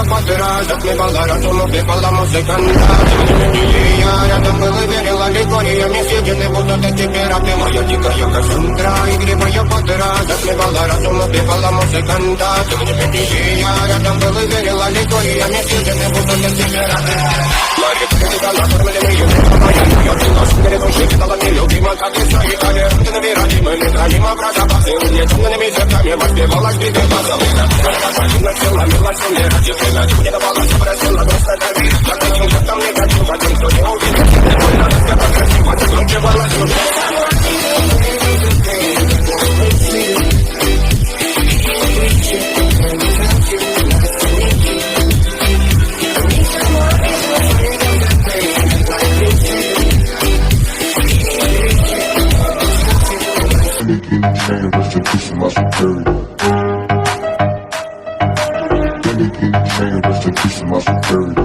подра, затмевала разум, убивала музыканта. Я рядом был и верил аллегориями, съедены будут эти пираты. Моя дикая Кассандра, игривая подра, затмевала разум, убивала музыканта. Я рядом был и верил аллегориями, съедены будут эти пираты. Мария, ты тебя накормили мою, моя душа, скорее души, стала нелюбима, как и свои кали. Ты навероятно, не храним про запасы, не темными зерками воспевала сбитый базовый. Начала суммировать, и не давалась, просила просто давить. Я таким жестом не хочу, один, кто не увидит. Надо сказать красиво, ты кручевалась уже. Rest in peace to my security. Rest in peace to my security.